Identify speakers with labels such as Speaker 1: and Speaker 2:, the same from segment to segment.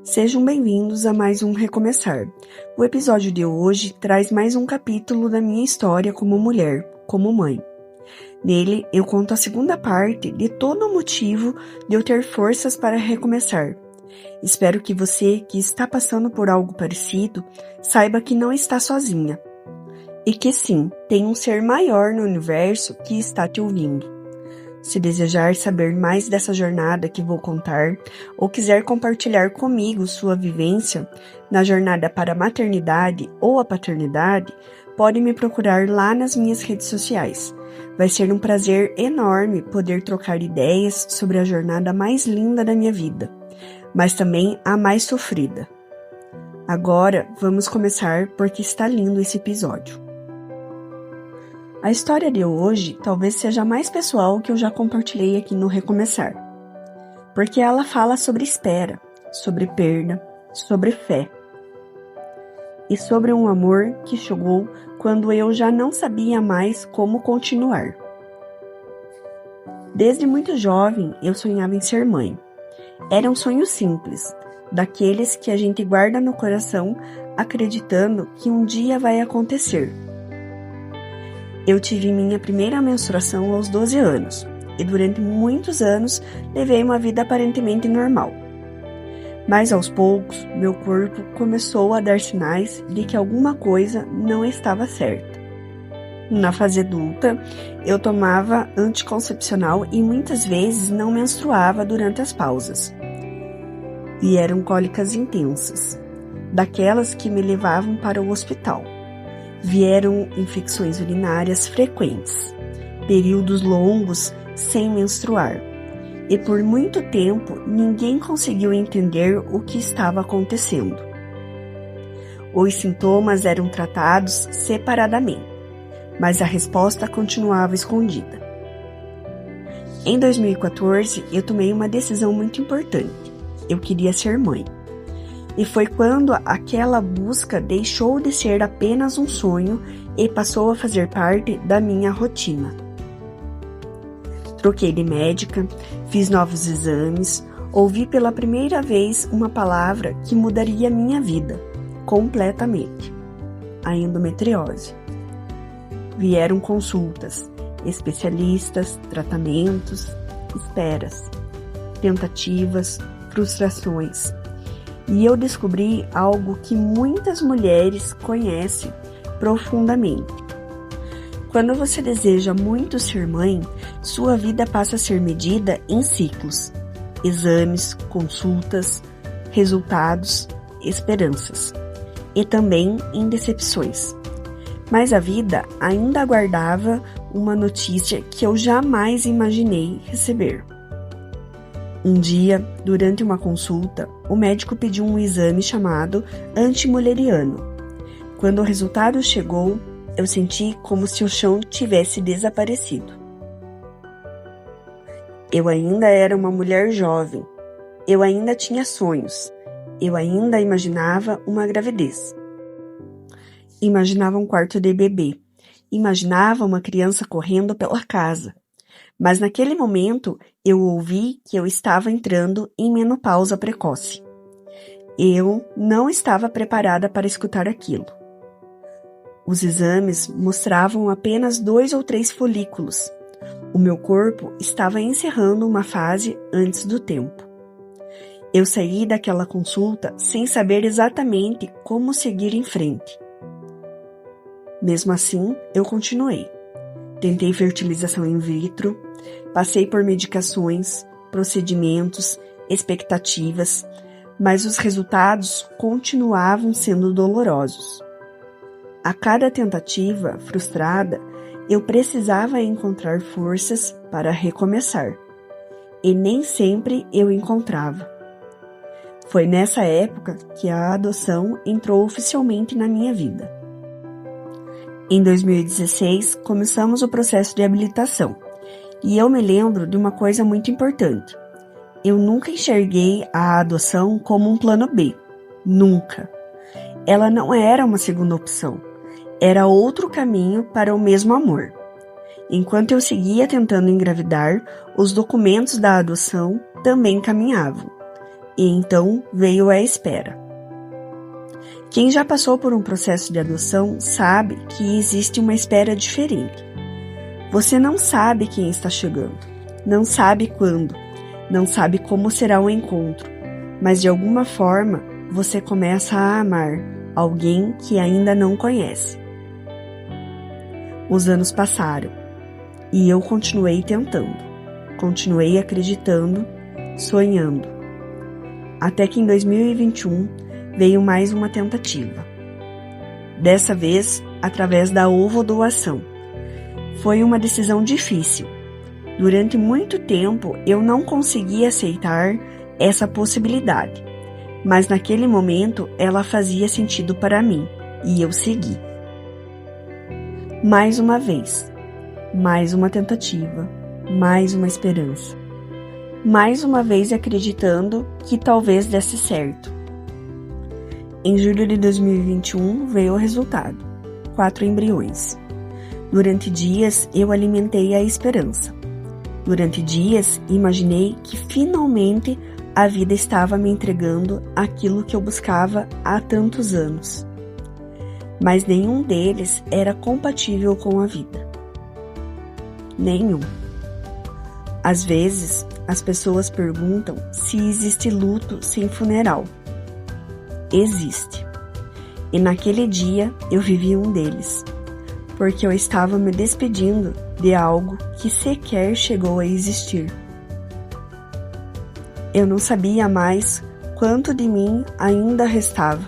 Speaker 1: Sejam bem-vindos a mais um Recomeçar. O episódio de hoje traz mais um capítulo da minha história como mulher, como mãe. Nele, eu conto a segunda parte de todo o motivo de eu ter forças para recomeçar. Espero que você, que está passando por algo parecido, saiba que não está sozinha. E que sim, tem um ser maior no universo que está te ouvindo. Se desejar saber mais dessa jornada que vou contar, ou quiser compartilhar comigo sua vivência na jornada para a maternidade ou a paternidade, pode me procurar lá nas minhas redes sociais. Vai ser um prazer enorme poder trocar ideias sobre a jornada mais linda da minha vida, mas também a mais sofrida. Agora vamos começar porque está lindo esse episódio. A história de hoje talvez seja a mais pessoal que eu já compartilhei aqui no Recomeçar, porque ela fala sobre espera, sobre perda, sobre fé e sobre um amor que chegou quando eu já não sabia mais como continuar. Desde muito jovem eu sonhava em ser mãe. Era um sonho simples, daqueles que a gente guarda no coração acreditando que um dia vai acontecer. Eu tive minha primeira menstruação aos 12 anos e durante muitos anos levei uma vida aparentemente normal. Mas aos poucos, meu corpo começou a dar sinais de que alguma coisa não estava certa. Na fase adulta, eu tomava anticoncepcional e muitas vezes não menstruava durante as pausas. E eram cólicas intensas, daquelas que me levavam para o hospital. Vieram infecções urinárias frequentes, períodos longos sem menstruar, e por muito tempo ninguém conseguiu entender o que estava acontecendo. Os sintomas eram tratados separadamente, mas a resposta continuava escondida. Em 2014, eu tomei uma decisão muito importante. Eu queria ser mãe. E foi quando aquela busca deixou de ser apenas um sonho e passou a fazer parte da minha rotina. Troquei de médica, fiz novos exames, ouvi pela primeira vez uma palavra que mudaria minha vida, completamente: a endometriose. Vieram consultas, especialistas, tratamentos, esperas, tentativas, frustrações. E eu descobri algo que muitas mulheres conhecem profundamente. Quando você deseja muito ser mãe, sua vida passa a ser medida em ciclos, exames, consultas, resultados, esperanças, e também em decepções. Mas a vida ainda aguardava uma notícia que eu jamais imaginei receber. Um dia, durante uma consulta, o médico pediu um exame chamado antimuleriano. Quando o resultado chegou, eu senti como se o chão tivesse desaparecido. Eu ainda era uma mulher jovem. Eu ainda tinha sonhos. Eu ainda imaginava uma gravidez. Imaginava um quarto de bebê. Imaginava uma criança correndo pela casa. Mas naquele momento, eu ouvi que eu estava entrando em menopausa precoce. Eu não estava preparada para escutar aquilo. Os exames mostravam apenas 2 ou 3 folículos. O meu corpo estava encerrando uma fase antes do tempo. Eu saí daquela consulta sem saber exatamente como seguir em frente. Mesmo assim, eu continuei. Tentei fertilização in vitro, passei por medicações, procedimentos, expectativas, mas os resultados continuavam sendo dolorosos. A cada tentativa frustrada, eu precisava encontrar forças para recomeçar, e nem sempre eu encontrava. Foi nessa época que a adoção entrou oficialmente na minha vida. Em 2016, começamos o processo de habilitação, e eu me lembro de uma coisa muito importante. Eu nunca enxerguei a adoção como um plano B. Nunca. Ela não era uma segunda opção. Era outro caminho para o mesmo amor. Enquanto eu seguia tentando engravidar, os documentos da adoção também caminhavam. E então veio a espera. Quem já passou por um processo de adoção sabe que existe uma espera diferente. Você não sabe quem está chegando, não sabe quando, não sabe como será o encontro, mas de alguma forma você começa a amar alguém que ainda não conhece. Os anos passaram e eu continuei tentando, continuei acreditando, sonhando. Até que em 2021 veio mais uma tentativa. Dessa vez, através da ovodoação. Foi uma decisão difícil. Durante muito tempo, eu não conseguia aceitar essa possibilidade. Mas naquele momento, ela fazia sentido para mim, e eu segui. Mais uma vez, mais uma tentativa, mais uma esperança. Mais uma vez acreditando que talvez desse certo. Em julho de 2021 veio o resultado, 4 embriões. Durante dias eu alimentei a esperança. Durante dias imaginei que finalmente a vida estava me entregando aquilo que eu buscava há tantos anos. Mas nenhum deles era compatível com a vida. Nenhum. Às vezes, as pessoas perguntam se existe luto sem funeral. Existe. E naquele dia eu vivi um deles, porque eu estava me despedindo de algo que sequer chegou a existir. Eu não sabia mais quanto de mim ainda restava.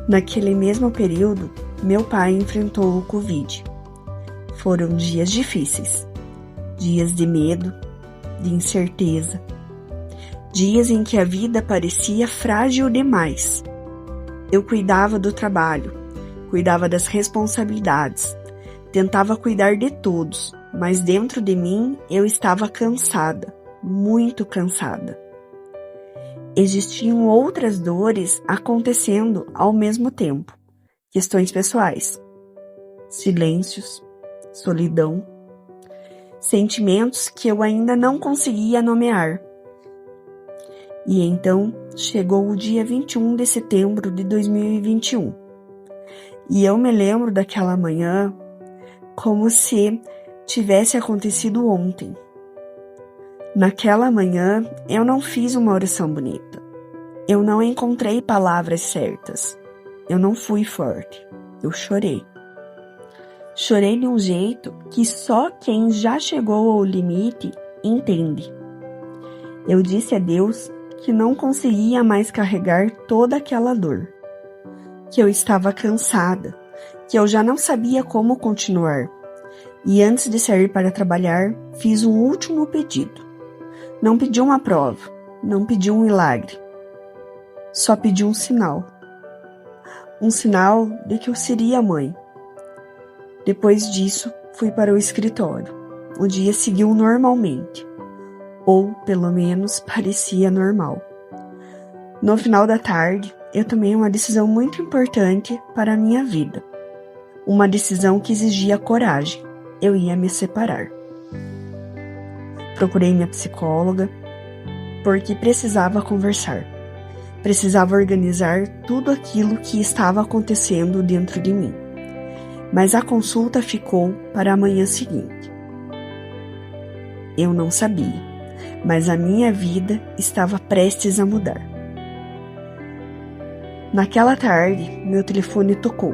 Speaker 1: Naquele mesmo período, meu pai enfrentou o Covid. Foram dias difíceis, dias de medo, de incerteza, dias em que a vida parecia frágil demais. Eu cuidava do trabalho, cuidava das responsabilidades, tentava cuidar de todos, mas dentro de mim eu estava cansada, muito cansada. Existiam outras dores acontecendo ao mesmo tempo, questões pessoais, silêncios, solidão, sentimentos que eu ainda não conseguia nomear. E então chegou o dia 21 de setembro de 2021. E eu me lembro daquela manhã como se tivesse acontecido ontem. Naquela manhã eu não fiz uma oração bonita. Eu não encontrei palavras certas. Eu não fui forte. Eu chorei. Chorei de um jeito que só quem já chegou ao limite entende. Eu disse a Deus que não conseguia mais carregar toda aquela dor, que eu estava cansada, que eu já não sabia como continuar. E antes de sair para trabalhar, fiz um último pedido. Não pedi uma prova, não pedi um milagre, só pedi um sinal. Um sinal de que eu seria mãe. Depois disso, fui para o escritório. O dia seguiu normalmente. Ou, pelo menos, parecia normal. No final da tarde, eu tomei uma decisão muito importante para a minha vida. Uma decisão que exigia coragem. Eu ia me separar. Procurei minha psicóloga, porque precisava conversar. Precisava organizar tudo aquilo que estava acontecendo dentro de mim. Mas a consulta ficou para a manhã seguinte. Eu não sabia. Mas a minha vida estava prestes a mudar. Naquela tarde, meu telefone tocou.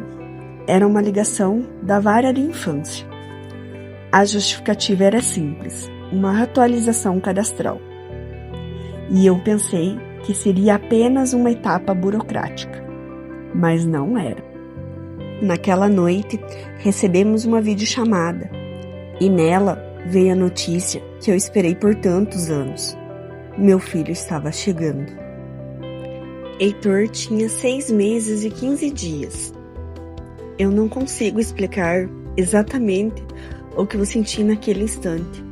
Speaker 1: Era uma ligação da vara de infância. A justificativa era simples, uma atualização cadastral. E eu pensei que seria apenas uma etapa burocrática. Mas não era. Naquela noite, recebemos uma videochamada. E nela veio a notícia que eu esperei por tantos anos. Meu filho estava chegando. Heitor tinha 6 meses e 15 dias. Eu não consigo explicar exatamente o que eu senti naquele instante.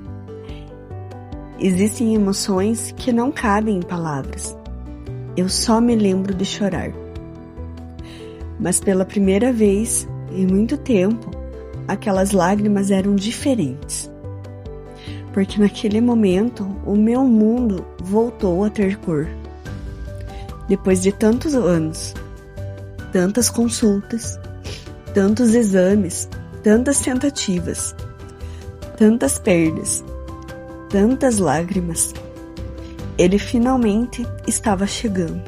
Speaker 1: Existem emoções que não cabem em palavras. Eu só me lembro de chorar. Mas pela primeira vez em muito tempo, aquelas lágrimas eram diferentes. Porque naquele momento, o meu mundo voltou a ter cor. depois de tantos anos, tantas consultas, tantos exames, tantas tentativas, tantas perdas, tantas lágrimas, ele finalmente estava chegando.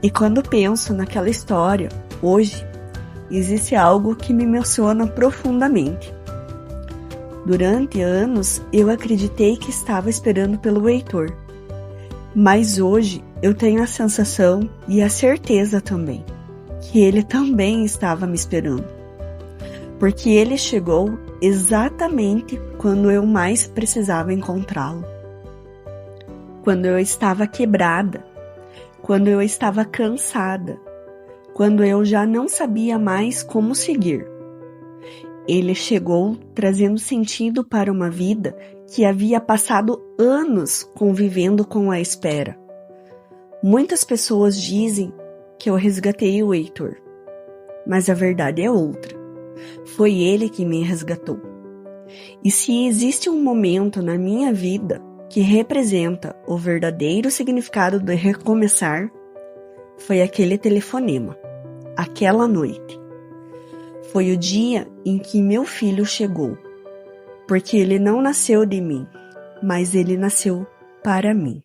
Speaker 1: E quando penso naquela história, hoje, existe algo que me emociona profundamente. Durante anos, eu acreditei que estava esperando pelo Heitor. Mas hoje, eu tenho a sensação e a certeza também, que ele também estava me esperando. Porque ele chegou exatamente quando eu mais precisava encontrá-lo. Quando eu estava quebrada, quando eu estava cansada, quando eu já não sabia mais como seguir. Ele chegou trazendo sentido para uma vida que havia passado anos convivendo com a espera. Muitas pessoas dizem que eu resgatei o Heitor, mas a verdade é outra. Foi ele que me resgatou. E se existe um momento na minha vida que representa o verdadeiro significado de recomeçar, foi aquele telefonema, aquela noite. Foi o dia em que meu filho chegou, porque ele não nasceu de mim, mas ele nasceu para mim.